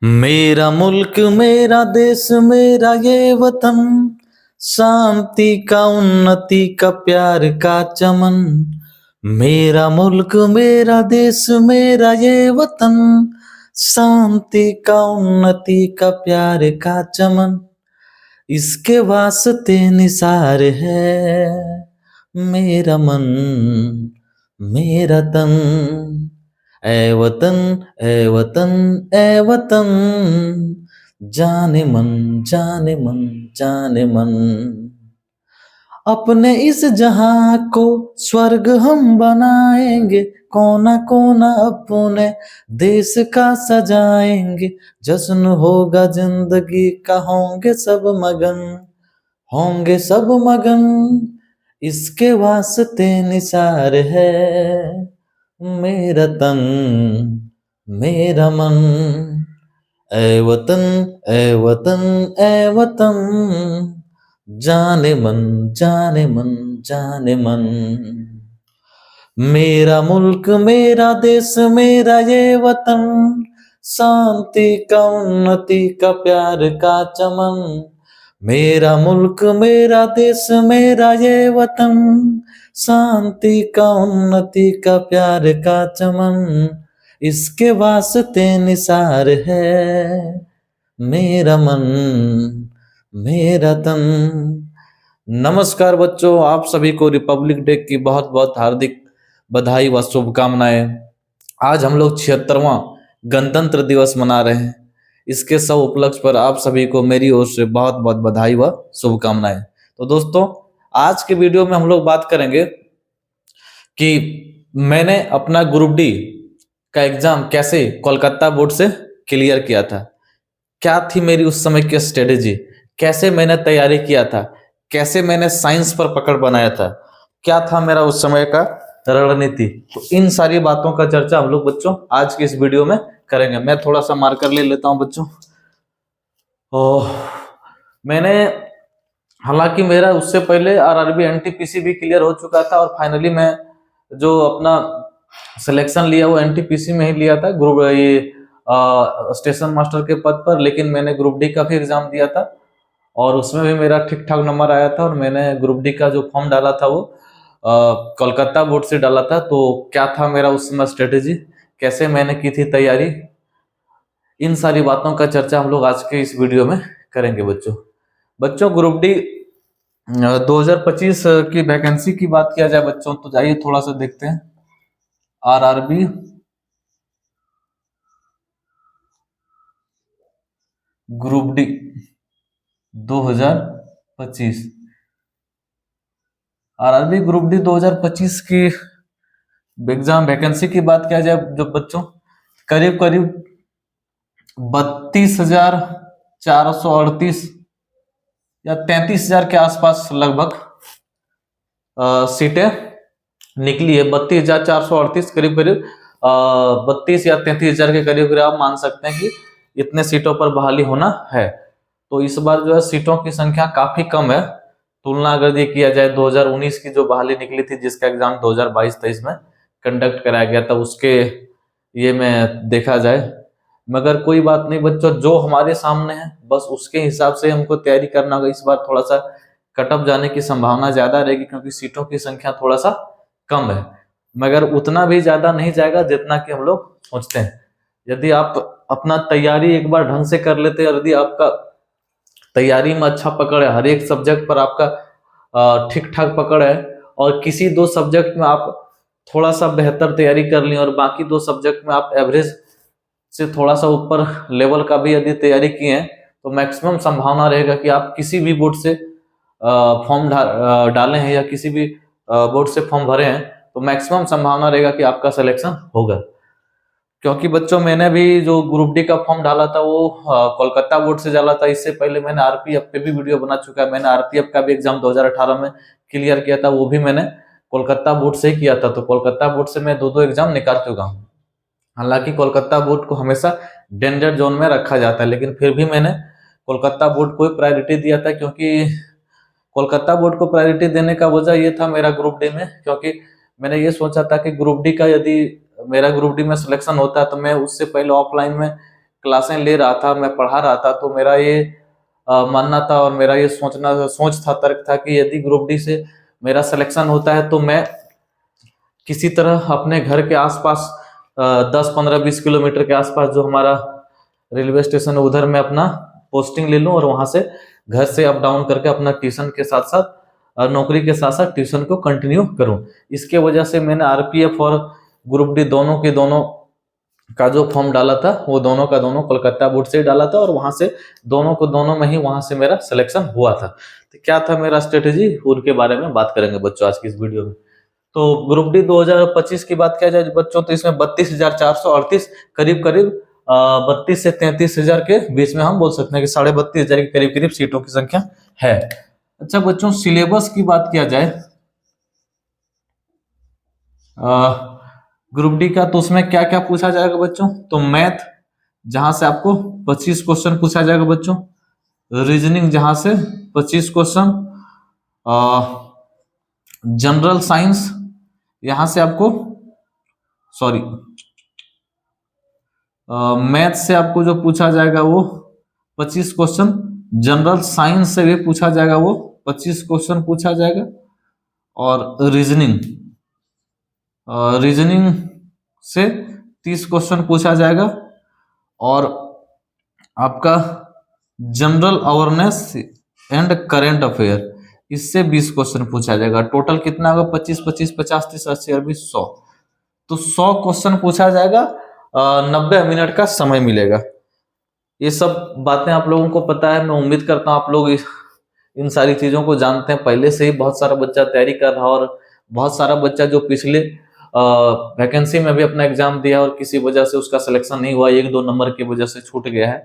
मेरा मुल्क मेरा देश मेरा ये वतन, शांति का उन्नति का प्यार का चमन। मेरा मुल्क मेरा देश मेरा ये वतन, शांति का उन्नति का प्यार का चमन। इसके वास्ते निसार है मेरा मन मेरा तन। ए वतन ए वतन ए वतन, जाने मन जाने मन जाने मन। अपने इस जहां को स्वर्ग हम बनाएंगे, कोना कोना अपने देश का सजाएंगे। जश्न होगा जिंदगी का, होंगे सब मगन, होंगे सब मगन। इसके वास्ते निसार है मेरा तन मेरा मन। ए वतन ए वतन ए वतन, जाने मन जाने मन जाने मन। मेरा मुल्क मेरा देश मेरा ये वतन, शांति का उन्नति का प्यार का चमन। मेरा मुल्क मेरा देश मेरा ये वतन, शांति का उन्नति का प्यार का चमन। इसके वास्ते निसार है मेरा मन मेरा तन। नमस्कार बच्चों, आप सभी को रिपब्लिक डे की बहुत बहुत हार्दिक बधाई व शुभकामनाएं। आज हम लोग 76वां गणतंत्र दिवस मना रहे हैं। इसके सब उपलक्ष्य पर आप सभी को मेरी ओर से बहुत बहुत बधाई व शुभकामनाएं। तो दोस्तों, आज के वीडियो में हम लोग बात करेंगे कि मैंने अपना ग्रुप डी का एग्जाम कैसे कोलकाता बोर्ड से क्लियर किया था, क्या थी मेरी उस समय की स्ट्रेटेजी, कैसे मैंने तैयारी किया था, कैसे मैंने साइंस पर पकड़ बनाया था, क्या था मेरा उस समय का रणनीति। तो इन सारी बातों का चर्चा हम लोग बच्चों आज की इस वीडियो में करेंगे। मैं थोड़ा सा मार्कर ले लेता हूं बच्चों। मैंने हालांकि मेरा उससे पहले आरआरबी एनटीपीसी भी क्लियर हो चुका था और फाइनली मैं जो अपना सिलेक्शन लिया वो एनटीपीसी में ही लिया था, ग्रुप ये स्टेशन मास्टर के पद पर। लेकिन मैंने ग्रुप डी का भी एग्जाम दिया था और उसमें भी मेरा ठीक ठाक नंबर आया था और मैंने ग्रुप डी का जो फॉर्म डाला था वो कोलकाता बोर्ड से डाला था। तो क्या था मेरा उस समय स्ट्रेटेजी, कैसे मैंने की थी तैयारी, इन सारी बातों का चर्चा हम लोग आज के इस वीडियो में करेंगे बच्चों ग्रुप डी 2025 की वैकेंसी की बात किया जाए बच्चों, तो जाइए थोड़ा सा देखते हैं। RRB group D 2025, RRB group D 2025 की एग्जाम वैकेंसी की बात किया जाए जो बच्चों, करीब करीब 32,438 या 33,000 के आसपास लगभग सीटें निकली है। 32,438 करीब करीब 32 या 33,000 के करीब करीब आप मान सकते हैं कि इतने सीटों पर बहाली होना है। तो इस बार जो है सीटों की संख्या काफी कम है, तुलना अगर ये किया जाए 2019 की जो बहाली निकली थी, जिसका एग्जाम 2022-23 में कंडक्ट कराया गया था, उसके ये में देखा जाए। मगर कोई बात नहीं बच्चों, जो हमारे सामने है बस उसके हिसाब से हमको तैयारी करना होगा। इस बार थोड़ा सा कटअप जाने की संभावना ज्यादा रहेगी क्योंकि सीटों की संख्या थोड़ा सा कम है, मगर उतना भी ज्यादा नहीं जाएगा जितना कि हम लोग सोचते हैं। यदि आप अपना तैयारी एक बार ढंग से कर लेते हैं, यदि आपका तैयारी में अच्छा पकड़ है, हर एक सब्जेक्ट पर आपका ठीक ठाक पकड़ है और किसी दो सब्जेक्ट में आप थोड़ा सा बेहतर तैयारी कर लें और बाकी दो सब्जेक्ट में आप एवरेज से थोड़ा सा ऊपर लेवल का भी यदि तैयारी किए हैं, तो मैक्सिमम संभावना रहेगा कि आप किसी भी बोर्ड से फॉर्म डालें हैं या किसी भी बोर्ड से फॉर्म भरे हैं, तो मैक्सिमम संभावना रहेगा कि आपका सिलेक्शन होगा। क्योंकि बच्चों मैंने भी जो ग्रुप डी का फॉर्म डाला था वो कोलकाता बोर्ड से डाला था। इससे पहले मैंने आरपीएफ पे भी वीडियो बना चुका है। मैंने आरपीएफ का भी एग्जाम 2018 में क्लियर किया था, वो भी मैंने कोलकाता बोर्ड से ही किया था। तो कोलकाता बोर्ड से मैं दो एग्जाम निकाल चुका हूँ। हालांकि कोलकाता बोर्ड को हमेशा डेंजर जोन में रखा जाता है, लेकिन फिर भी मैंने कोलकाता बोर्ड को प्रायोरिटी दिया था, क्योंकि कोलकाता बोर्ड को प्रायोरिटी देने का वजह ये था मेरा ग्रुप डी में, क्योंकि मैंने ये सोचा था कि ग्रुप डी का यदि मेरा ग्रुप डी में सिलेक्शन होता है तो मैं उससे पहले ऑफलाइन में क्लासें ले रहा था, मैं पढ़ा रहा था, तो मेरा ये मानना था और मेरा ये सोच था, तर्क था कि यदि ग्रुप डी से मेरा सिलेक्शन होता है तो मैं किसी तरह अपने घर के आसपास 10-15-20 किलोमीटर के आसपास जो हमारा रेलवे स्टेशन है उधर मैं अपना पोस्टिंग ले लूं और वहां से घर से अप डाउन करके अपना ट्यूशन के साथ साथ नौकरी के साथ साथ ट्यूशन को कंटिन्यू करूं। इसके वजह से मैंने आरपीएफ और ग्रुप डी दोनों के दोनों का जो फॉर्म डाला था वो दोनों का दोनों कोलकाता बोर्ड से डाला था और वहां से दोनों को दोनों में ही वहां से मेरा सिलेक्शन हुआ था। तो क्या था मेरा स्ट्रेटेजी, उनके बारे में बात करेंगे बच्चों आज की इस वीडियो में। तो ग्रुप डी 2025 की बात किया जाए बच्चों तो इसमें 32,438 करीब करीब 32 से 33,000 के बीच में हम बोल सकते हैं कि 32,500 के करीब करीब सीटों की संख्या है। अच्छा बच्चों, सिलेबस की बात किया जाए ग्रुप डी का, तो उसमें क्या क्या पूछा जाएगा बच्चों, तो मैथ जहां से आपको 25 क्वेश्चन पूछा जाएगा बच्चों, रीजनिंग जहां से 25 क्वेश्चन, जनरल साइंस यहां से आपको मैथ से आपको जो पूछा जाएगा वो 25 क्वेश्चन, जनरल साइंस से भी पूछा जाएगा वो 25 क्वेश्चन पूछा जाएगा, और रीजनिंग से 30 क्वेश्चन पूछा जाएगा, और आपका general awareness and current affair इससे 20 क्वेश्चन पूछा जाएगा। टोटल कितना होगा, 25 25 50 30 80 और 20 100, तो 100 क्वेश्चन पूछा जाएगा, 90 मिनट का समय मिलेगा। ये सब बातें आप लोगों को पता है, मैं उम्मीद करता हूँ आप लोग इन सारी चीजों को जानते हैं पहले से ही। बहुत सारा बच्चा तैयारी कर रहा और बहुत सारा बच्चा जो पिछले वैकेंसी में भी अपना एग्जाम दिया और किसी वजह से उसका सिलेक्शन नहीं हुआ, 1-2 नंबर की वजह से छूट गया है,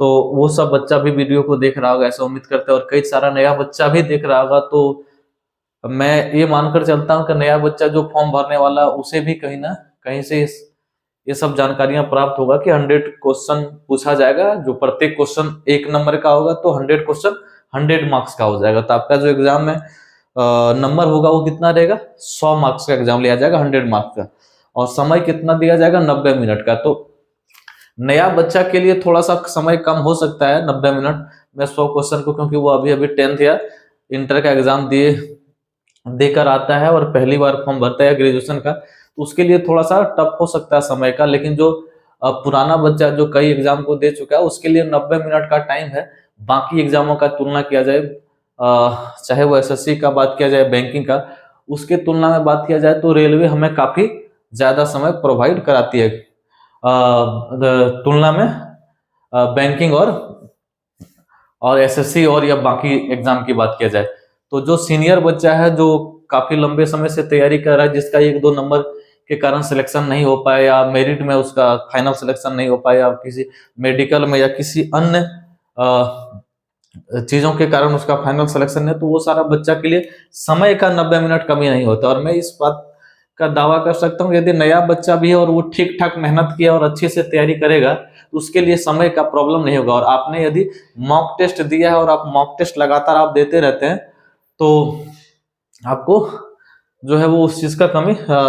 तो वो सब बच्चा भी वीडियो को देख रहा होगा ऐसा उम्मीद करते हैं, और कई सारा नया बच्चा भी देख रहा होगा। तो मैं ये मानकर चलता हूँ कि नया बच्चा जो फॉर्म भरने वाला उसे भी कहीं ना कहीं से ये सब जानकारियां प्राप्त होगा कि 100 क्वेश्चन पूछा जाएगा, जो प्रत्येक क्वेश्चन 1 नंबर का होगा, तो 100 क्वेश्चन 100 मार्क्स का हो जाएगा। तो आपका जो एग्जाम में नंबर होगा वो कितना रहेगा, 100 मार्क्स का एग्जाम लिया जाएगा, 100 मार्क्स का, और समय कितना दिया जाएगा, 90 मिनट का। तो नया बच्चा के लिए थोड़ा सा समय कम हो सकता है 90 मिनट में 100 क्वेश्चन को, क्योंकि वो अभी 10th या इंटर का एग्जाम देकर आता है और पहली बार फॉर्म भरता है ग्रेजुएशन का, तो उसके लिए थोड़ा सा टफ हो सकता है समय का। लेकिन जो पुराना बच्चा जो कई एग्जाम को दे चुका है उसके लिए 90 मिनट का टाइम है। बाकी एग्जामों का तुलना किया जाए, चाहे वो एसएससी का बात किया जाए, बैंकिंग का, उसके तुलना में बात किया जाए तो रेलवे हमें काफी ज्यादा समय प्रोवाइड कराती है तुलना में बैंकिंग और एसएससी और या बाकी एग्जाम की बात किया जाए। तो जो सीनियर बच्चा है जो काफी लंबे समय से तैयारी कर रहा है, जिसका 1-2 नंबर के कारण सिलेक्शन नहीं हो पाया या मेरिट में उसका फाइनल सिलेक्शन नहीं हो पाया, किसी मेडिकल में या किसी अन्य चीजों के कारण उसका फाइनल सिलेक्शन है, तो वो सारा बच्चा के लिए समय का 90 मिनट कमी नहीं होता। और मैं इस बात का दावा कर सकता हूँ यदि नया बच्चा भी है और वो ठीक ठाक मेहनत किया और अच्छे से तैयारी करेगा तो उसके लिए समय का प्रॉब्लम नहीं होगा। और आपने यदि मॉक टेस्ट दिया है और आप मॉक टेस्ट लगातार आप देते रहते हैं तो आपको जो है वो उस चीज का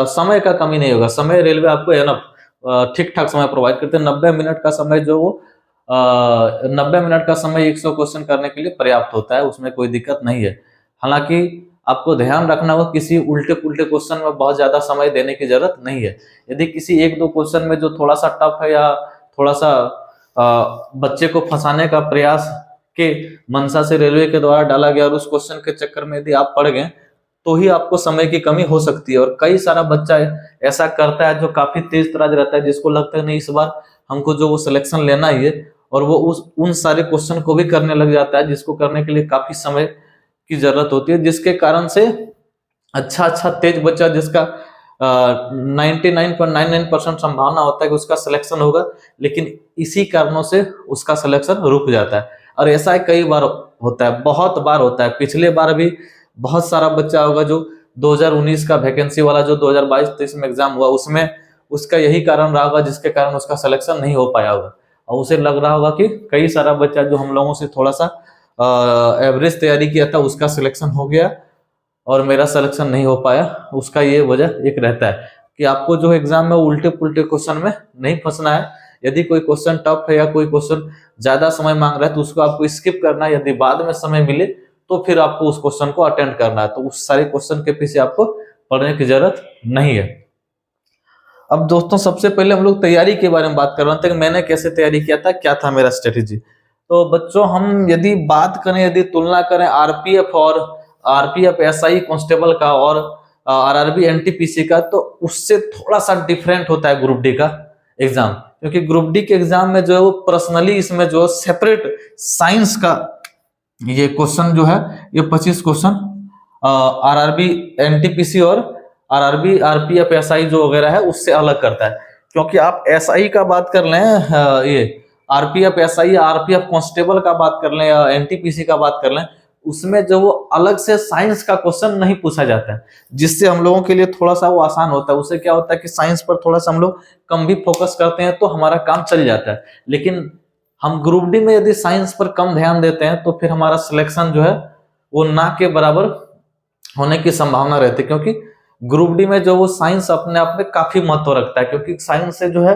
समय का कमी नहीं होगा। समय रेलवे आपको एनफ ठीक ठाक समय प्रोवाइड करते हैं। 90 मिनट का समय जो वो 90 मिनट का समय 100 क्वेश्चन करने के लिए पर्याप्त होता है, उसमें कोई दिक्कत नहीं है। हालांकि आपको ध्यान रखना होगा किसी उल्टे पुल्टे क्वेश्चन में बहुत ज्यादा समय देने की जरूरत नहीं है। यदि किसी 1-2 क्वेश्चन में जो थोड़ा सा टफ है या थोड़ा सा बच्चे को फंसाने का प्रयास के मंशा से रेलवे के द्वारा डाला गया और उस क्वेश्चन के चक्कर में यदि आप पड़ गए तो ही आपको समय की कमी हो सकती है। और कई सारा बच्चा ऐसा करता है जो काफी तेज तराज रहता है, जिसको लगता है नहीं इस बार हमको जो वो सिलेक्शन लेना ही है, और वो उन सारे क्वेश्चन को भी करने लग जाता है जिसको करने के लिए काफी समय की जरूरत होती है, जिसके कारण से अच्छा तेज बच्चा जिसका 99.99% संभावना होता है कि उसका सिलेक्शन होगा, लेकिन इसी कारणों से उसका सिलेक्शन रुक जाता है। और ऐसा कई बार होता है, बहुत बार होता है। पिछले बार भी बहुत सारा बच्चा होगा जो 2019 का वैकेंसी वाला जो 2022-23 में एग्जाम हुआ उसमें उसका यही कारण रहा होगा जिसके कारण उसका सिलेक्शन नहीं हो पाया होगा, और उसे लग रहा होगा कि कई सारा बच्चा जो हम लोगों से थोड़ा सा एवरेज तैयारी किया था उसका सिलेक्शन हो गया और मेरा सिलेक्शन नहीं हो पाया। उसका ये वजह एक रहता है कि आपको जो एग्जाम में उल्टे पुल्टे क्वेश्चन में नहीं फंसना है। यदि कोई क्वेश्चन टफ है या कोई क्वेश्चन ज्यादा समय मांग रहा है तो उसको आपको स्किप करना है, यदि बाद में समय मिले तो फिर आपको उस क्वेश्चन को अटेंड करना है। तो उस सारे क्वेश्चन के पीछे आपको पढ़ने की जरूरत नहीं है। अब दोस्तों सबसे पहले हम लोग तैयारी के बारे में बात कर रहे थे कि मैंने कैसे तैयारी किया था, क्या था मेरा स्ट्रेटेजी। तो बच्चों हम यदि बात करें, यदि तुलना करें आरपीएफ और आरपीएफ एसआई कांस्टेबल का और आरआरबी एनटीपीसी का, तो उससे थोड़ा सा डिफरेंट होता है ग्रुप डी का एग्जाम। क्योंकि ग्रुप डी के एग्जाम में जो है वो पर्सनली इसमें जो सेपरेट साइंस का ये क्वेश्चन जो है, ये 25 क्वेश्चन आरआरबी एनटीपीसी और आरआरबी आरपीएफ एसआई जो वगैरह है उससे अलग करता है। क्योंकि आप एसआई का बात कर लें, ये आरपीएफ एसआई आरपीएफ कांस्टेबल का बात कर लें या एनटीपीसी का बात कर लें, उसमें जो वो अलग से साइंस का क्वेश्चन नहीं पूछा जाता है, जिससे हम लोगों के लिए थोड़ा सा वो आसान होता है। उससे क्या होता है कि साइंस पर थोड़ा सा हम लोग कम भी फोकस करते हैं तो हमारा काम चल जाता है। लेकिन हम ग्रुप डी में यदि साइंस पर कम ध्यान देते हैं तो फिर हमारा सिलेक्शन जो है वो ना के बराबर होने की संभावना रहती है। क्योंकि ग्रुप डी में जो वो साइंस अपने आप में काफी महत्व रखता है, क्योंकि साइंस से जो है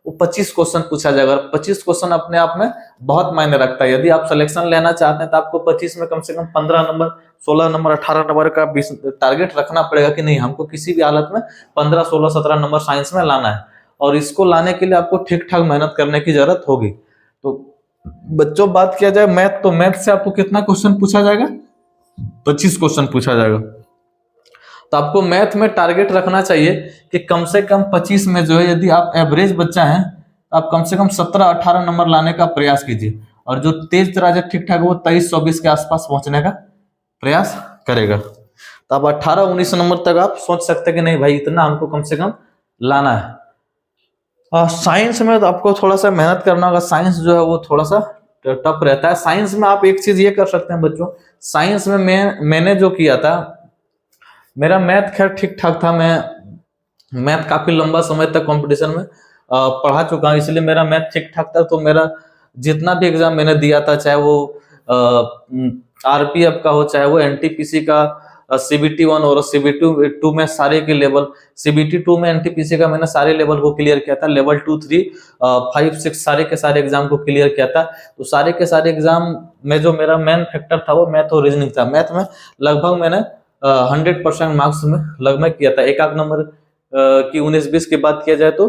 वो 25 क्वेश्चन पूछा जाएगा। 25 क्वेश्चन अपने आप में बहुत मायने रखता है। यदि आप सिलेक्शन लेना चाहते हैं तो आपको 25 में कम से कम 15 नंबर, 16 नंबर, 18 नंबर का टारगेट रखना पड़ेगा कि नहीं, हमको किसी भी हालत में 15, 16, 17 नंबर साइंस में लाना है। और इसको लाने के लिए आपको ठीक ठाक मेहनत करने की जरूरत होगी। तो बच्चों बात किया जाए मैथ, तो मैथ से आपको कितना क्वेश्चन पूछा जाएगा? 25 क्वेश्चन पूछा जाएगा। तो आपको मैथ में टारगेट रखना चाहिए कि कम से कम 25 में जो है, यदि आप एवरेज बच्चा हैं तो आप कम से कम 17-18 नंबर लाने का प्रयास कीजिए। और जो तेज तराजर ठीक ठाक वो 23-24 के आसपास पहुंचने का प्रयास करेगा। तो आप 18-19 नंबर तक आप सोच सकते हैं कि नहीं भाई इतना हमको कम से कम लाना है। साइंस में तो आपको थोड़ा सा मेहनत करना होगा। साइंस जो है वो थोड़ा सा टफ रहता है। साइंस में आप एक चीज ये कर सकते हैं बच्चों, साइंस में मैंने जो किया था, मेरा मैथ खैर ठीक ठाक था। मैं मैथ काफी लंबा समय तक कंपटीशन में पढ़ा चुका हूँ, इसलिए मेरा मैथ ठीक ठाक था। तो मेरा जितना भी एग्जाम मैंने दिया था, चाहे वो आरपीएफ का हो, चाहे वो एनटीपीसी का सीबीटी 1 और सीबीटी 2 में सारे के लेवल, सीबीटी 2 में एनटीपीसी का मैंने सारे लेवल को क्लियर किया था। लेवल 2, 3, 5, 6 सारे के सारे एग्जाम को क्लियर किया था। तो सारे के सारे एग्जाम में जो मेरा मेन फैक्टर था वो मैथ और रीजनिंग था। मैथ में लगभग मैंने 100% मार्क्स में लगभग किया था। एक आध नंबर की 19-20 की बात किया जाए तो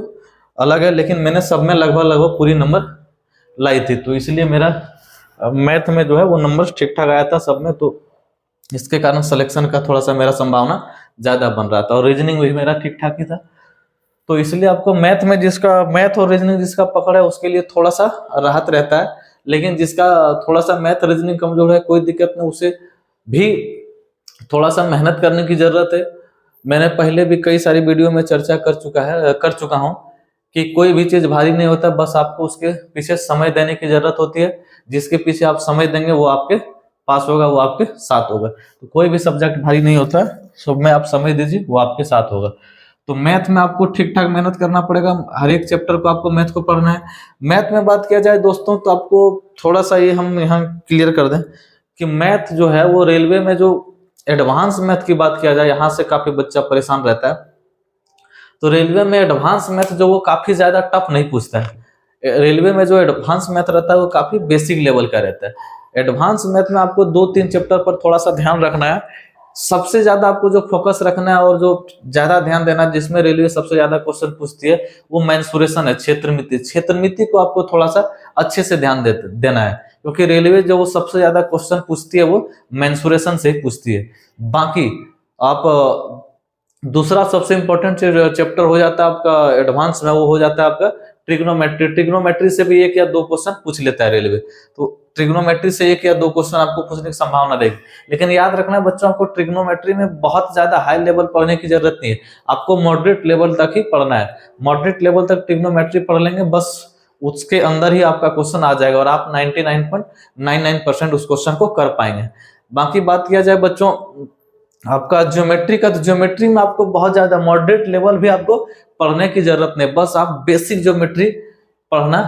अलग है, लेकिन मैंने सब में लगभग पूरी नंबर लाई थी। तो इसलिए मेरा मैथ में जो है वो नंबर ठीक ठाक आया था सब में। तो इसके कारण सिलेक्शन का थोड़ा सा मेरा संभावना ज्यादा बन रहा था। और रीजनिंग भी मेरा ठीक ठाक ही था। तो इसलिए आपको मैथ में मैथ और रीजनिंग जिसका पकड़ है उसके लिए थोड़ा सा राहत रहता है। लेकिन जिसका थोड़ा सा मैथ रीजनिंग कमजोर है, कोई दिक्कत नहीं, उसे भी थोड़ा सा मेहनत करने की जरूरत है। मैंने पहले भी कई सारी वीडियो में चर्चा कर चुका हूं कि कोई भी चीज भारी नहीं होता, बस आपको उसके पीछे समय देने की जरूरत होती है। जिसके पीछे आप समय देंगे वो आपके पास होगा, वो आपके साथ होगा। तो कोई भी सब्जेक्ट भारी नहीं होता है, सब में आप समय दीजिए, वो आपके साथ होगा। तो मैथ में आपको ठीक ठाक मेहनत करना पड़ेगा। हर एक चैप्टर को आपको मैथ को पढ़ना है। मैथ में बात किया जाए दोस्तों तो आपको थोड़ा सा ये हम यहाँ क्लियर कर दें कि मैथ जो है वो रेलवे में जो एडवांस मैथ की बात किया जाए, यहाँ से काफी बच्चा परेशान रहता है। तो रेलवे में एडवांस मैथ जो वो काफी ज्यादा टफ नहीं पूछता है। रेलवे में जो एडवांस मैथ रहता है वो काफी बेसिक लेवल का रहता है। एडवांस मैथ में आपको 2-3 चैप्टर पर थोड़ा सा ध्यान रखना है। सबसे ज्यादा आपको जो फोकस रखना है और जो ज्यादा ध्यान देना है, जिसमें रेलवे सबसे ज्यादा क्वेश्चन पूछती है, वो मेंसुरेशन है, क्षेत्रमिति। क्षेत्रमिति को आपको थोड़ा सा अच्छे से ध्यान देना है, क्योंकि रेलवे जो वो सबसे ज्यादा क्वेश्चन पूछती है वो मेंसुरेशन से ही पूछती है। बाकी आप दूसरा सबसे इंपॉर्टेंट चैप्टर हो जाता है आपका एडवांस में, वो हो जाता है आपका ट्रिग्नोमेट्री। ट्रिग्नोमेट्री से भी 1 या 2 क्वेश्चन पूछ लेता है रेलवे। तो ट्रिग्नोमेट्री से 1 या 2 क्वेश्चन आपको पूछने की संभावना रहेगी। लेकिन याद रखना बच्चों, आपको ट्रिग्नोमेट्री में बहुत ज्यादा हाई लेवल पढ़ने की जरूरत नहीं है। आपको मॉडरेट लेवल तक ही पढ़ना है। मॉडरेट लेवल तक ट्रिग्नोमेट्री पढ़ लेंगे, बस उसके अंदर ही आपका क्वेश्चन आ जाएगा और आप 99.99% उस क्वेश्चन को कर पाएंगे। बाकी बात किया जाए बच्चों आपका ज्योमेट्री का, तो ज्योमेट्री में आपको बहुत ज्यादा मॉडरेट लेवल भी आपको पढ़ने की जरूरत नहीं, बस आप बेसिक ज्योमेट्री पढ़ना,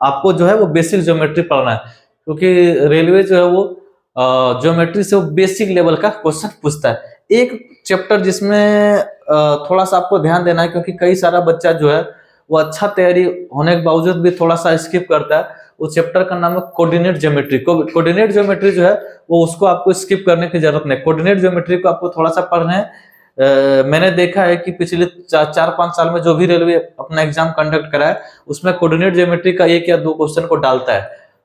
आपको जो है वो बेसिक ज्योमेट्री पढ़ना है। क्योंकि रेलवे जो है वो ज्योमेट्री से वो बेसिक लेवल का क्वेश्चन पूछता है। एक चैप्टर जिसमें थोड़ा सा आपको ध्यान देना है, क्योंकि कई सारा बच्चा जो है वो अच्छा तैयारी होने के बावजूद भी थोड़ा सा स्किप करता है, उस चैप्टर का नाम है कोऑर्डिनेट ज्योमेट्री। कोऑर्डिनेट ज्योमेट्री जो है वो उसको आपको स्किप करने की जरूरत नहीं। कोऑर्डिनेट ज्योमेट्री को आपको थोड़ा सा पढ़ना है। मैंने देखा है कि पिछले 4-5 साल में जो भी रेलवे अपना एग्जाम कंडक्ट करा है उसमें कोऑर्डिनेट ज्योमेट्री का 1 या 2 क्वेश्चन को डालता है।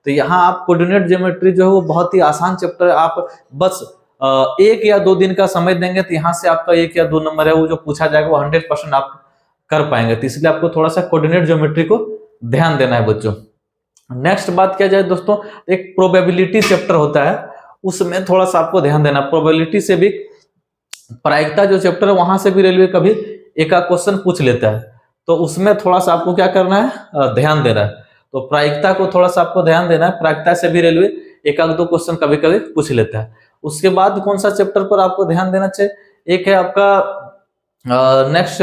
तो यहाँ आप कोऑर्डिनेट ज्योमेट्री जो है वो बहुत ही आसान चैप्टर है, आप बस 1 या 2 दिन का समय देंगे तो यहाँ से आपका 1 या 2 नंबर है वो जो पूछा जाएगा वो 100% आप कर पाएंगे। तो इसलिए आपको थोड़ा सा कोऑर्डिनेट ज्योमेट्री को ध्यान देना है बच्चों। नेक्स्ट बात किया जाए दोस्तों, एक प्रोबेबिलिटी चैप्टर होता है, उसमें थोड़ा सा आपको ध्यान देना। प्रोबेबिलिटी से भी प्रायिकता जो चैप्टर है वहां से भी रेलवे कभी एक आध क्वेश्चन पूछ लेता है, तो उसमें थोड़ा सा आपको क्या करना है, ध्यान देना है। तो प्रायिकता को थोड़ा सा आपको ध्यान देना है, प्रायिकता से भी रेलवे एक आध 2 क्वेश्चन कभी कभी पूछ लेता है। उसके बाद कौन सा चैप्टर पर आपको ध्यान देना चाहिए, एक है आपका नेक्स्ट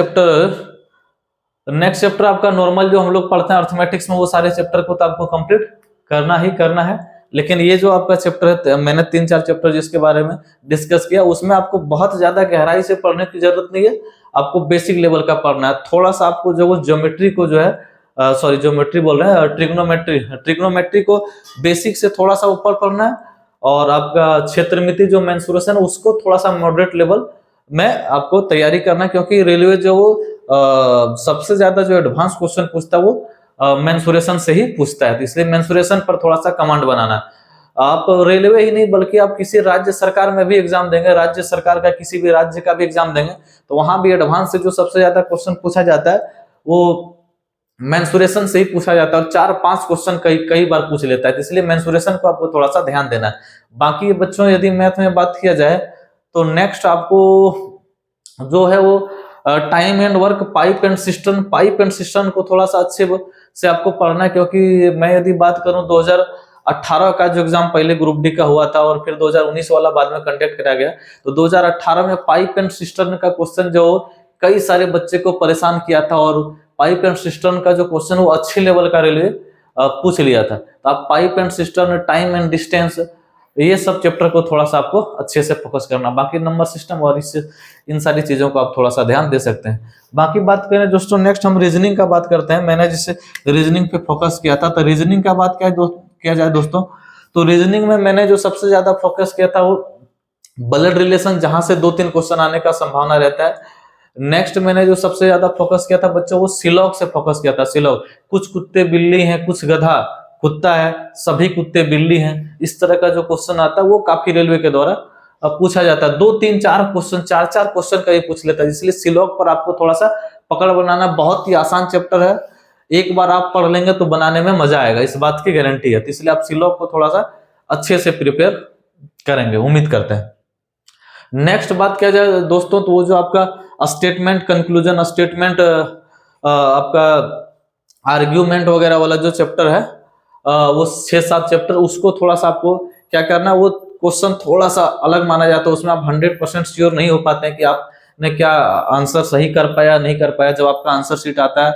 चैप्टर आपका नॉर्मल जो हम लोग पढ़ते हैं अर्थमेटिक्स में, वो सारे चैप्टर को तो आपको कंप्लीट करना ही करना है। लेकिन ये जो आपका चैप्टर है, मैंने 3-4 चैप्टर जिसके बारे में डिस्कस किया, उसमें आपको बहुत ज्यादा गहराई से पढ़ने की जरूरत नहीं है, आपको बेसिक लेवल का पढ़ना है। थोड़ा सा आपको जो वो ज्योमेट्री को जो है ज्योमेट्री बोल रहे हैं, ट्रिग्नोमेट्री को बेसिक से थोड़ा सा ऊपर पढ़ना है, और आपका क्षेत्रमिति जो मेंसुरेशन है उसको थोड़ा सा मॉडरेट लेवल में आपको तैयारी करना है, क्योंकि रेलवे जो वो सबसे ज्यादा जो एडवांस क्वेश्चन पूछता है वो मेंसुरेशन से ही पूछता है। तो इसलिए मेंसुरेशन पर थोड़ा सा कमांड बनाना। आप रेलवे ही नहीं बल्कि आप किसी राज्य सरकार में भी एग्जाम देंगे, राज्य सरकार का किसी भी राज्य का भी एग्जाम देंगे, तो वहां भी एडवांस से जो सबसे ज्यादा क्वेश्चन पूछा जाता है वो मेंसुरेशन से ही पूछा जाता है, और 4-5 क्वेश्चन कई बार पूछ लेता है। तो इसलिए मेंसुरेशन को आपको थोड़ा सा ध्यान देना है। बाकी बच्चों यदि मैथ में बात किया जाए तो नेक्स्ट आपको जो है वो time and work, pipe and system को थोड़ा सा अच्छे से आपको पढ़ना है, क्योंकि मैं यदि बात करूं 2018 का जो एग्जाम पहले ग्रुप डी का हुआ था और फिर 2019 वाला बाद में कंडक्ट करा गया, तो 2018 में पाइप एंड सिस्टम का क्वेश्चन जो कई सारे बच्चे को परेशान किया था, और पाइप एंड सिस्टम का जो क्वेश्चन वो अच्छे लेवल का रेलवे पूछ लिया था। तो आप pipe and system, time and distance, ये सब चैप्टर को थोड़ा सा आपको अच्छे से फोकस करना। बाकी नंबर सिस्टम और इन सारी चीजों को आप थोड़ा सा ध्यान दे सकते हैं। बाकी बात करें दोस्तों, नेक्स्ट हम रीजनिंग का बात करते हैं। मैंने जिससे रीजनिंग पे फोकस किया था, तो रीजनिंग का बात किया जाए दोस्तों, तो रीजनिंग में मैंने जो सबसे ज्यादा फोकस किया था वो ब्लड रिलेशन, जहां से 2-3 क्वेश्चन आने का संभावना रहता है। नेक्स्ट मैंने जो सबसे ज्यादा फोकस किया था बच्चों, वो सिलॉग से फोकस किया था। सिलॉग, कुछ कुत्ते बिल्ली हैं, कुछ गधा कुत्ता है, सभी कुत्ते बिल्ली हैं, इस तरह का जो क्वेश्चन आता है वो काफी रेलवे के द्वारा पूछा जाता है। 2-3-4 क्वेश्चन, 4-4 क्वेश्चन का ये पूछ लेता है। इसलिए सिलॉग पर आपको थोड़ा सा पकड़ बनाना, बहुत ही आसान चैप्टर है, एक बार आप पढ़ लेंगे तो बनाने में मजा आएगा, इस बात की गारंटी है। तो इसलिए आप सिलॉग को थोड़ा सा अच्छे से प्रिपेयर करेंगे, उम्मीद करते हैं। नेक्स्ट बात किया जाए दोस्तों, तो वो जो आपका स्टेटमेंट कंक्लूजन, स्टेटमेंट आपका आर्ग्यूमेंट वगैरह वाला जो चैप्टर है, वो 6-7 चैप्टर, उसको थोड़ा सा आपको क्या करना है, वो क्वेश्चन थोड़ा सा अलग माना जाता है। उसमें आप 100% श्योर नहीं हो पाते हैं कि आपने क्या आंसर सही कर पाया नहीं कर पाया। जब आपका आंसर शीट आता है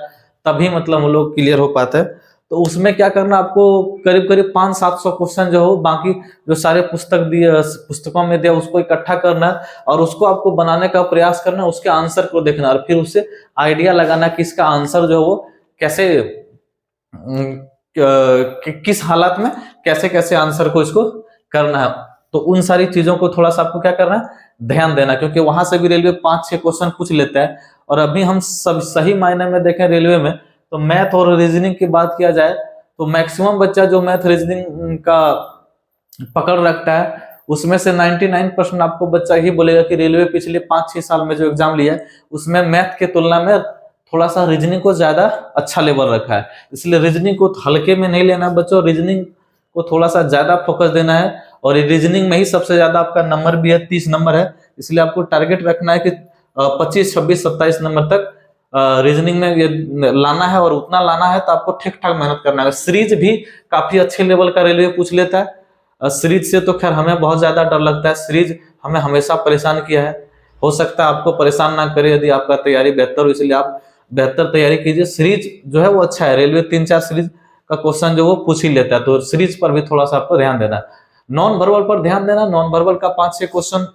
तभी मतलब हम लोग क्लियर हो पाते हैं। तो उसमें क्या करना, आपको करीब करीब 500-700 क्वेश्चन जो हो, बाकी जो सारे पुस्तकों में दिया उसको इकट्ठा करना, और उसको आपको बनाने का प्रयास करना, उसके आंसर को देखना, और फिर उससे आइडिया लगाना कि इसका आंसर जो है वो कैसे, किस हालात में कैसे कैसे आंसर को इसको करना है। तो उन सारी चीजों को थोड़ा सा आपको क्या करना है, ध्यान देना, क्योंकि वहां से भी रेलवे 5-6 क्वेश्चन पूछ लेता है। और अभी हम सब सही मायने में देखें रेलवे में, तो मैथ और रीजनिंग की बात किया जाए तो मैक्सिमम बच्चा जो मैथ रीजनिंग का पकड़ रखता है उसमें से 99% आपको बच्चा ही बोलेगा कि रेलवे पिछले 5-6 साल में जो एग्जाम लिया है उसमें मैथ के तुलना में थोड़ा सा रीजनिंग को ज्यादा अच्छा लेवल रखा है। इसलिए रीजनिंग को हल्के में नहीं लेना बच्चों, रीजनिंग को थोड़ा सा ज्यादा फोकस देना है, और रीजनिंग में ही सबसे ज्यादा आपका नंबर भी है, 30 नंबर है। इसलिए आपको टारगेट रखना है कि 25, 26, 27 नंबर तक रीजनिंग में ये लाना है, और उतना लाना है तो आपको ठीक ठाक मेहनत करना है। सीरीज भी काफी अच्छे लेवल का रेलवे पूछ लेता है। सीरीज से तो खैर हमें बहुत ज्यादा डर लगता है, सीरीज हमें हमेशा परेशान किया है, हो सकता है आपको परेशान ना करे यदि आपका तैयारी बेहतर हो, इसलिए आप बेहतर तैयारी कीजिए। सीरीज जो है वो अच्छा है, रेलवे 3-4 सीरीज का क्वेश्चन जो वो पूछ ही लेता है, तो सीरीज पर भी थोड़ा सा आपको ध्यान देना। नॉन वर्बल पर ध्यान देना, नॉन वर्बल का 5-6 क्वेश्चन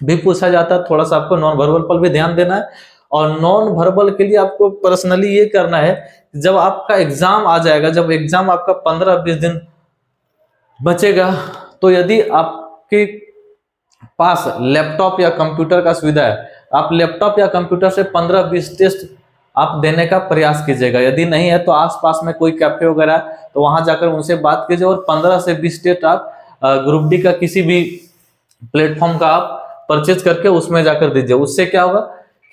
भी पूछा जाता है, थोड़ा सा आपको नॉन वर्बल पर भी ध्यान देना है। और नॉन वर्बल के लिए आपको पर्सनली ये करना है, जब आपका एग्जाम आ जाएगा, जब एग्जाम आपका 15-20 दिन बचेगा, तो यदि आपके पास लैपटॉप या कंप्यूटर का सुविधा है, आप लैपटॉप या कंप्यूटर से 15-20 टेस्ट आप देने का प्रयास कीजिएगा। यदि नहीं है तो आसपास में कोई कैफे वगैरह है तो वहां जाकर उनसे बात कीजिए और 15 से 20 टेस्ट आप ग्रुप डी का किसी भी प्लेटफॉर्म का आप परचेज करके उसमें जाकर दीजिए। उससे क्या होगा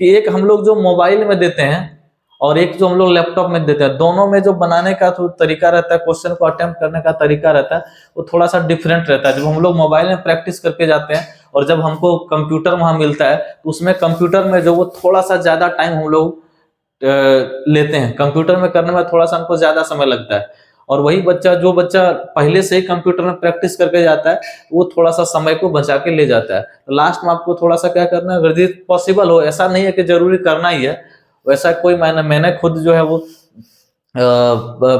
कि एक हम लोग जो मोबाइल में देते हैं और एक जो हम लोग लैपटॉप में देते हैं, दोनों में जो बनाने का तरीका रहता है, क्वेश्चन को अटेम्प्ट करने का तरीका रहता है, वो थोड़ा सा डिफरेंट रहता है। जब हम लोग मोबाइल में प्रैक्टिस करके जाते हैं और जब हमको कंप्यूटर वहां मिलता है तो उसमें कंप्यूटर में जो वो थोड़ा सा ज्यादा टाइम हम लोग लेते हैं, कंप्यूटर में करने में थोड़ा सा हमको ज्यादा समय लगता है। और वही बच्चा, जो बच्चा पहले से ही कंप्यूटर में प्रैक्टिस करके जाता है, वो थोड़ा सा समय को बचा के ले जाता है। तो लास्ट में आपको थोड़ा सा क्या करना है, यदि पॉसिबल हो, ऐसा नहीं है कि जरूरी करना ही है, वैसा कोई मैंने खुद जो है वो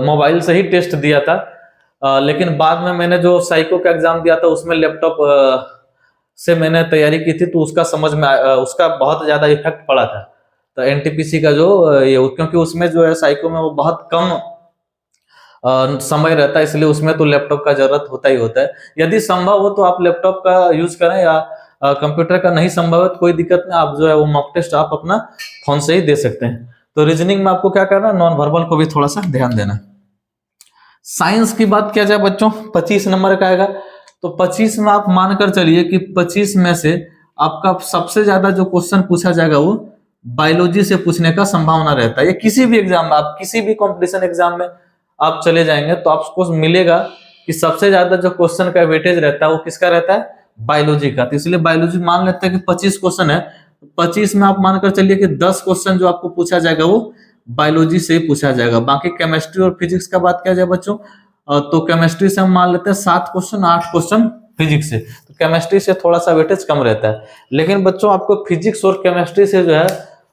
मोबाइल से ही टेस्ट दिया था, लेकिन बाद में मैंने जो साइको का एग्जाम दिया था उसमें लैपटॉप से मैंने तैयारी की थी, तो उसका समझ में उसका बहुत ज्यादा इफेक्ट पड़ा था। तो एनटीपीसी का जो ये, क्योंकि उसमें जो है साइको में वो बहुत कम समय रहता है, इसलिए उसमें तो लैपटॉप का जरूरत होता ही होता है। यदि संभव हो तो आप लैपटॉप का यूज करें, या कंप्यूटर का नहीं संभव है तो कोई दिक्कत नहीं, आप जो है वो मॉक टेस्ट आप अपना फोन से ही दे सकते हैं। तो रीजनिंग में आपको क्या करना है, नॉन वर्बल को भी थोड़ा सा ध्यान देना। साइंस की बात किया जाए बच्चों, 25 नंबर का आएगा, तो 25 में आप मानकर चलिए कि 25 में से आपका सबसे ज्यादा जो क्वेश्चन पूछा जाएगा वो बायोलॉजी से पूछने का संभावना रहता है। ये किसी भी एग्जाम में, आप किसी भी कंपटीशन एग्जाम में आप चले जाएंगे तो आपको मिलेगा कि सबसे ज्यादा जो क्वेश्चन का वेटेज रहता है वो किसका रहता है, बायोलॉजी का। तो इसलिए बायोलॉजी मान लेते हैं कि 25 क्वेश्चन है, 25 में आप मानकर चलिए कि 10 क्वेश्चन जो आपको पूछा जाएगा वो बायोलॉजी से ही पूछा जाएगा। बाकी केमिस्ट्री और फिजिक्स का बात किया जाए बच्चों, तो केमिस्ट्री से हम मान लेते हैं 7 क्वेश्चन, 8 क्वेश्चन फिजिक्स से, तो केमिस्ट्री से थोड़ा सा वेटेज कम रहता है। लेकिन बच्चों आपको फिजिक्स और केमिस्ट्री से जो है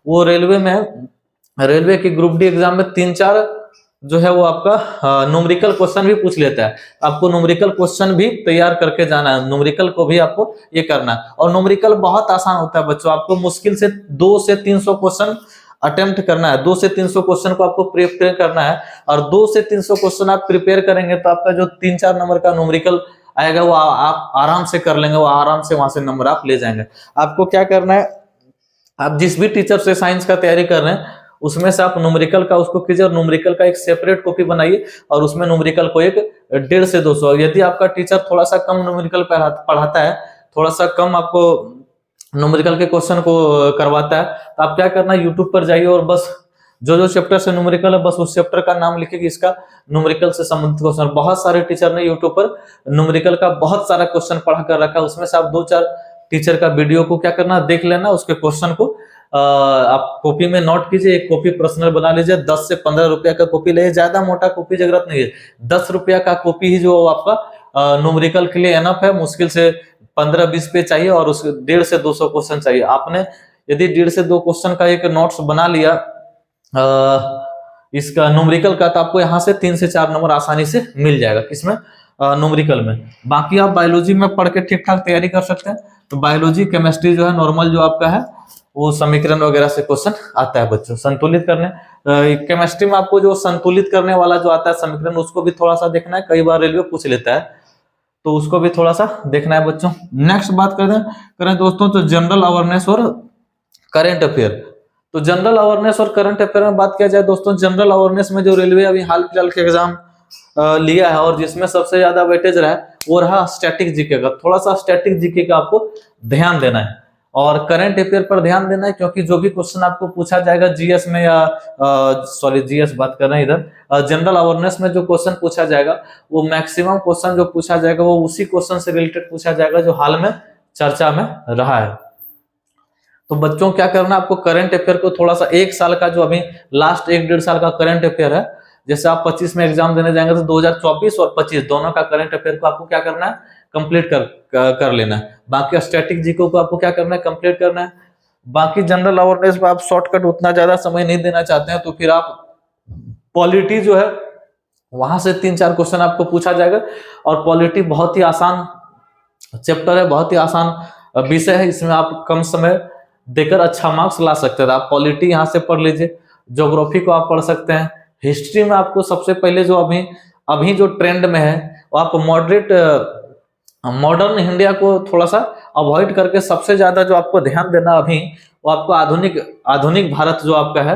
वो रेलवे की ग्रुप डी एग्जाम में 3-4 जो है वो आपका न्यूमेरिकल क्वेश्चन भी पूछ लेता है। आपको न्यूमेरिकल क्वेश्चन भी तैयार करके जाना है, न्यूमेरिकल को भी आपको ये करना है। और न्यूमेरिकल बहुत आसान होता है बच्चों, आपको मुश्किल से 2 से 300 क्वेश्चन अटेम्प्ट करना है, 2 से 300 क्वेश्चन को आपको प्रिपेयर करना है। और 2 से 300 क्वेश्चन आप प्रिपेयर करेंगे तो आपका जो 3-4 नंबर का न्यूमेरिकल आएगा वो आप आराम से कर लेंगे, वो आराम से वहां से नंबर आप ले जाएंगे। आपको क्या करना है, आप जिस भी टीचर से साइंस का तैयारी कर रहे हैं उसमें से आप न्यूमेरिकल का उसको कीजिए, और न्यूमेरिकल का एक सेपरेट कॉपी बनाइए और उसमें न्यूमेरिकल को एक 150 से 200, यदि आपका टीचर थोड़ा सा कम न्यूमेरिकल पढ़ाता है, थोड़ा सा कम आपको न्यूमेरिकल के क्वेश्चन को करवाता है, तो आप क्या करना, यूट्यूब पर जाइए और बस जो चैप्टर से न्यूमेरिकल है बस उस चैप्टर का नाम लिखिए कि इसका न्यूमेरिकल से संबंधित क्वेश्चन। बहुत सारे टीचर ने यूट्यूब पर न्यूमेरिकल का बहुत सारा क्वेश्चन पढ़ा कर रखा है, उसमें से आप 2-4 टीचर का वीडियो को क्या करना, देख लेना, उसके क्वेश्चन को आप कॉपी में नोट कीजिए, एक कॉपी पर्सनल बना लीजिए, 10 से 15 रुपया का कॉपी ले, ज्यादा मोटा कॉपी जरूरत नहीं है, 10 रुपया का कॉपी ही जो आपका न्यूमेरिकल के लिए एनफ है। मुश्किल से 15-20 पेज चाहिए और उस 150 से 200 क्वेश्चन चाहिए। आपने यदि 1.5 से 2 क्वेश्चन का एक नोट्स बना लिया इसका न्यूमेरिकल का, तो आपको यहाँ से 3 से 4 नंबर आसानी से मिल जाएगा, किसमें, न्यूमेरिकल में। बाकी आप बायोलॉजी में पढ़ के ठीक ठाक तैयारी कर सकते हैं। तो बायोलॉजी केमिस्ट्री जो है नॉर्मल जो आपका है वो समीकरण वगैरह से क्वेश्चन आता है बच्चों, संतुलित करने। केमिस्ट्री में आपको जो संतुलित करने वाला जो आता है समीकरण, उसको भी थोड़ा सा देखना है, कई बार रेलवे पूछ लेता है, तो उसको भी थोड़ा सा देखना है बच्चों। नेक्स्ट बात करें दोस्तों, तो जनरल अवेयरनेस और करंट अफेयर। तो जनरल अवेयरनेस और करंट अफेयर में बात किया जाए दोस्तों, जनरल अवेयरनेस में जो रेलवे अभी हाल फिलहाल के एग्जाम लिया है और जिसमें सबसे ज्यादा वेटेज रहा है वो रहा स्टैटिक जीके का। थोड़ा सा स्टैटिक जीके का आपको ध्यान देना है और करंट अफेयर पर ध्यान देना है, क्योंकि जो भी क्वेश्चन आपको पूछा जाएगा जीएस में, या जीएस बात कर रहे हैं इधर, जनरल अवेयरनेस में जो क्वेश्चन पूछा जाएगा वो मैक्सिमम क्वेश्चन जो पूछा जाएगा वो उसी क्वेश्चन से रिलेटेड पूछा जाएगा जो हाल में चर्चा में रहा है। तो बच्चों क्या करना, आपको करंट अफेयर को थोड़ा सा 1 साल का जो अभी लास्ट 1-1.5 साल का करंट अफेयर है, जैसे आप 25 में एग्जाम देने जाएंगे तो 2024 और 25 दोनों का करंट अफेयर को आपको क्या करना है, कंप्लीट कर लेना है। बाकी स्टैटिक जीके को आपको क्या करना है, कंप्लीट करना है। बाकी जनरल अवेयरनेस में आप शॉर्टकट उतना ज्यादा समय नहीं देना चाहते हैं तो फिर आप पॉलिटी जो है वहां से 3-4 क्वेश्चन आपको पूछा जाएगा, और पॉलिटी बहुत ही आसान चैप्टर है, बहुत ही आसान विषय है, इसमें आप कम समय देकर अच्छा मार्क्स ला सकते हैं। आप पॉलिटी यहाँ से पढ़ लीजिए, ज्योग्राफी को आप पढ़ सकते हैं। हिस्ट्री में आपको सबसे पहले जो अभी अभी जो ट्रेंड में है वो आप मॉडरेट मॉडर्न इंडिया को थोड़ा सा अवॉइड करके सबसे ज्यादा जो आपको ध्यान देना अभी वो आपको आधुनिक आधुनिक भारत जो आपका है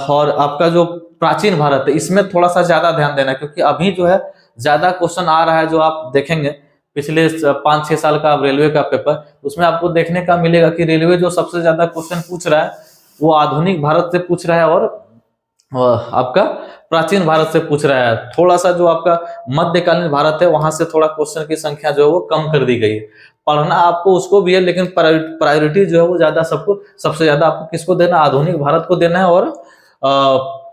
और आपका जो प्राचीन भारत है इसमें थोड़ा सा ज्यादा ध्यान देना है, क्योंकि अभी जो है ज्यादा क्वेश्चन आ रहा है। जो आप देखेंगे पिछले 5-6 साल का रेलवे का पेपर, उसमें आपको देखने का मिलेगा कि रेलवे जो सबसे ज्यादा क्वेश्चन पूछ रहा है वो आधुनिक भारत से पूछ रहा है और आपका प्राचीन भारत से पूछ रहा है। थोड़ा सा जो आपका मध्यकालीन भारत है वहां से थोड़ा क्वेश्चन की संख्या जो है वो कम कर दी गई है। पढ़ना आपको उसको भी है, लेकिन प्रायोरिटी जो है वो ज्यादा सबको सबसे ज्यादा आपको किसको देना, आधुनिक भारत को देना है और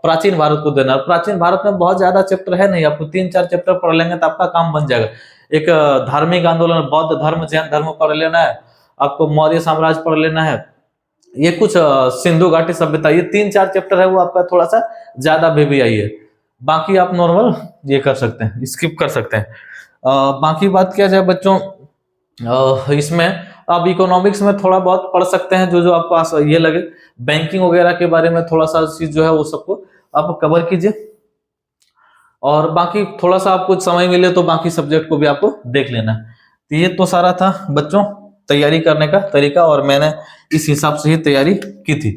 प्राचीन भारत को देना है। प्राचीन भारत में बहुत ज्यादा चैप्टर है नहीं, आपको 3-4 चैप्टर पढ़ लेंगे तो आपका काम बन जाएगा। एक धार्मिक आंदोलन, बौद्ध धर्म, जैन धर्म पढ़ लेना है, आपको मौर्य साम्राज्य पढ़ लेना है, ये कुछ सिंधु घाटी सभ्यता, ये 3-4 चैप्टर है वो आपका थोड़ा सा ज्यादा VVI है। बाकी आप नॉर्मल ये कर सकते हैं, स्किप कर सकते हैं। बाकी बात किया जाए बच्चों, इसमें आप इकोनॉमिक्स में थोड़ा बहुत पढ़ सकते हैं, जो जो आपको ये लगे। बैंकिंग वगैरह के बारे में थोड़ा सा चीज जो है वो सबको आप कवर कीजिए, और बाकी थोड़ा सा आपको समय मिले तो बाकी सब्जेक्ट को भी आपको देख लेना। तो ये तो सारा था बच्चों तैयारी करने का तरीका, और मैंने इस हिसाब से ही तैयारी की थी।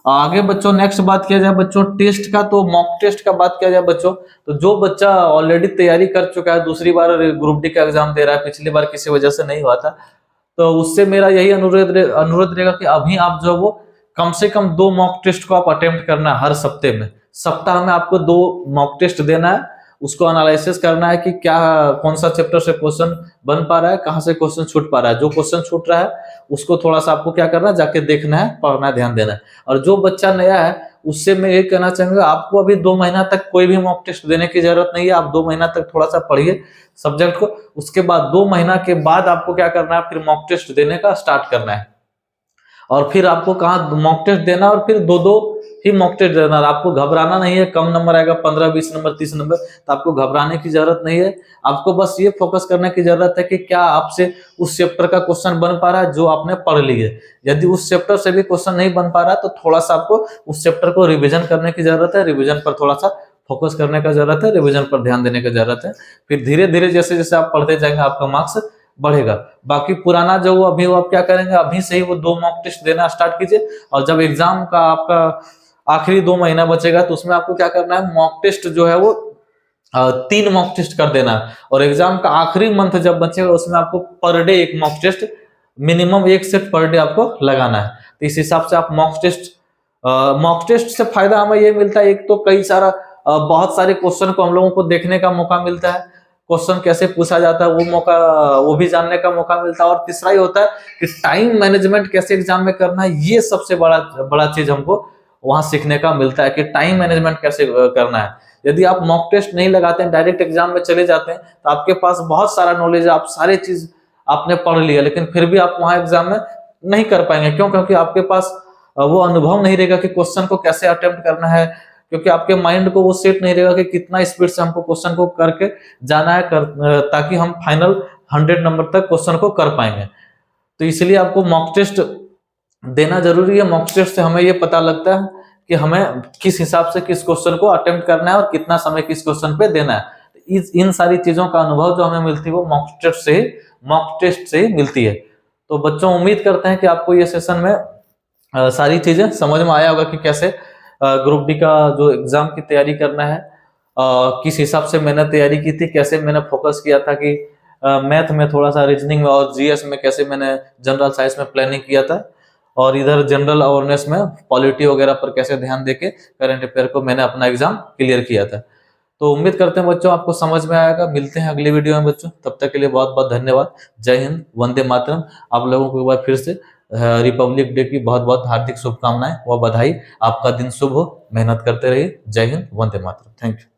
आगे बच्चों नेक्स्ट बात किया जाए बच्चों टेस्ट का, तो मॉक टेस्ट का बात किया जाए बच्चों, तो जो बच्चा ऑलरेडी तैयारी कर चुका है, दूसरी बार ग्रुप डी का एग्जाम दे रहा है, पिछली बार किसी वजह से नहीं हुआ था, तो उससे मेरा यही अनुरोध रहेगा कि अभी आप जो वो कम से कम 2 मॉक टेस्ट को आप अटेम्प्ट करना है हर सप्ताह में। सप्ताह में आपको 2 मॉक टेस्ट देना है, उसको एनालिसिस करना है कि क्या कौन सा चैप्टर से क्वेश्चन बन पा रहा है, कहाँ से क्वेश्चन छूट पा रहा है। जो क्वेश्चन छूट रहा है उसको थोड़ा सा आपको क्या करना है, जाके देखना है, पढ़ना है, ध्यान देना है। और जो बच्चा नया है उससे मैं ये कहना चाहूंगा, आपको अभी 2 महीना तक कोई भी मॉक टेस्ट देने की जरूरत नहीं है। आप 2 महीना तक थोड़ा सा पढ़िए सब्जेक्ट को, उसके बाद 2 महीना के बाद आपको क्या करना है, फिर मॉक टेस्ट देने का स्टार्ट करना है। और फिर आपको कहाँ मॉक टेस्ट देना, और फिर 2-2 ही मॉक टेस्ट देना। आपको घबराना नहीं है, कम नंबर आएगा 15-20 नंबर 30 नंबर, तो आपको घबराने की जरूरत नहीं है। आपको बस ये फोकस करने की जरूरत है कि क्या आपसे उस चैप्टर का क्वेश्चन बन पा रहा है जो आपने पढ़ लिया है। यदि उस चैप्टर से भी क्वेश्चन नहीं बन पा रहा तो थोड़ा सा आपको उस चैप्टर को रिविजन करने की जरूरत है, रिविजन पर थोड़ा सा फोकस करने का जरूरत है, रिविजन पर ध्यान देने की जरूरत है। फिर धीरे धीरे जैसे जैसे आप पढ़ते जाएंगे आपका मार्क्स बढ़ेगा। बाकी पुराना जो अभी वो आप क्या करेंगे, अभी से ही वो 2 मॉक टेस्ट देना स्टार्ट कीजिए, और जब एग्जाम का आपका आखिरी 2 महीना बचेगा तो उसमें आपको क्या करना है, मॉक टेस्ट जो है वो 3 मॉक टेस्ट कर देना है। और एग्जाम का आखिरी मंथ जब बचेगा उसमें आपको per day 1 mock test, minimum 1 set per day आपको लगाना है। तो इस हिसाब से आप मॉक टेस्ट से फायदा हमें ये मिलता है, एक तो कई सारा बहुत सारे क्वेश्चन को हम लोगों को देखने का मौका मिलता है, क्वेश्चन कैसे पूछा जाता है वो भी जानने का मौका मिलता है। और तीसरा ही होता है कि टाइम मैनेजमेंट कैसे एग्जाम में करना है, ये सबसे बड़ा चीज हमको वहां सीखने का मिलता है कि टाइम मैनेजमेंट कैसे करना है। यदि आप मॉक टेस्ट नहीं लगाते हैं, डायरेक्ट एग्जाम में चले जाते हैं, तो आपके पास बहुत सारा नॉलेज है, आप सारे चीज आपने पढ़ लिया, लेकिन फिर भी आप वहां एग्जाम में नहीं कर पाएंगे। क्यों? क्योंकि आपके पास वो अनुभव नहीं रहेगा कि क्वेश्चन को कैसे अटेम्प्ट करना है, क्योंकि आपके माइंड को वो सेट नहीं रहेगा कि कितना स्पीड से हमको क्वेश्चन को करके जाना है, ताकि हम फाइनल 100 नंबर तक क्वेश्चन को कर पाएंगे। तो इसलिए आपको मॉक टेस्ट देना जरूरी है। मॉक टेस्ट से हमें ये पता लगता है कि हमें किस हिसाब से किस क्वेश्चन को अटेम्प्ट करना है और कितना समय किस क्वेश्चन पे देना है। इन सारी चीजों का अनुभव जो हमें मिलती है वो मॉक टेस्ट से ही मिलती है। तो बच्चों उम्मीद करते हैं कि आपको ये सेशन में सारी चीजें समझ में आया होगा कि कैसे ग्रुप डी का जो एग्जाम की तैयारी करना है, किस हिसाब से मैंने तैयारी की थी, कैसे मैंने फोकस किया था कि मैथ में थोड़ा सा, रीजनिंग में और जीएस में कैसे मैंने जनरल साइंस में प्लानिंग किया था, और इधर जनरल अवेयरनेस में पॉलिटी वगैरह पर कैसे ध्यान देके करंट अफेयर को मैंने अपना एग्जाम क्लियर किया था। तो उम्मीद करते हैं बच्चों आपको समझ में आएगा। मिलते हैं अगली वीडियो में बच्चों, तब तक के लिए बहुत बहुत धन्यवाद। जय हिंद, वंदे मातरम। आप लोगों को एक बार फिर से रिपब्लिक डे की बहुत बहुत हार्दिक शुभकामनाएं व बधाई। आपका दिन शुभ हो, मेहनत करते रहिए। जय हिंद, वंदे मातरम। Thank you.